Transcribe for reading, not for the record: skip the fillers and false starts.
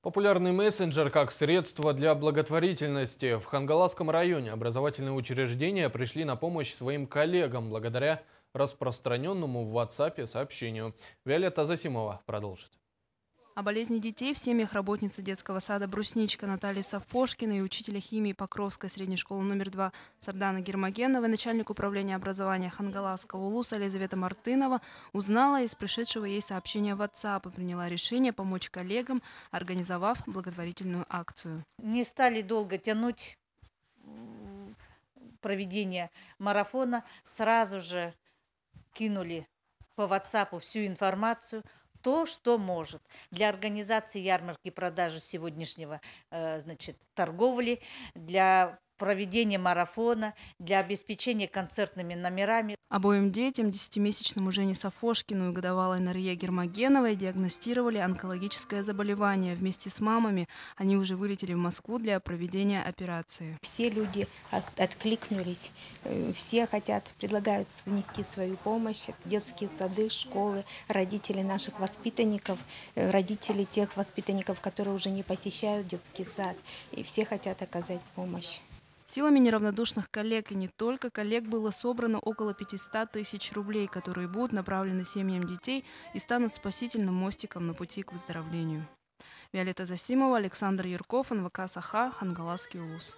Популярный мессенджер как средство для благотворительности. В Хангаласском районе образовательные учреждения пришли на помощь своим коллегам благодаря распространенному в WhatsApp сообщению. Виолетта Засимова продолжит. О болезни детей в семьях работницы детского сада «Брусничка» Натальи Сафошкиной и учителя химии Покровской средней школы номер 2 Сардана Гермогеновой, начальник управления образования Хангаласского улуса Елизавета Мартынова узнала из пришедшего ей сообщения в WhatsApp и приняла решение помочь коллегам, организовав благотворительную акцию. Не стали долго тянуть проведение марафона, сразу же кинули по WhatsApp всю информацию, то, что может. Для организации ярмарки продажи сегодняшнего торговли, для проведения марафона, для обеспечения концертными номерами. Обоим детям, 10-месячному Жене Сафошкину и годовалой Нарье Гермогеновой, диагностировали онкологическое заболевание. Вместе с мамами они уже вылетели в Москву для проведения операции. Все люди откликнулись, все предлагают внести свою помощь. Детские сады, школы, родители наших воспитанников, родители тех воспитанников, которые уже не посещают детский сад. И все хотят оказать помощь. Силами неравнодушных коллег и не только коллег было собрано около 500 тысяч рублей, которые будут направлены семьям детей и станут спасительным мостиком на пути к выздоровлению. Виолетта Засимова, Александр Юрков, НВК «Саха», Хангаласский улус.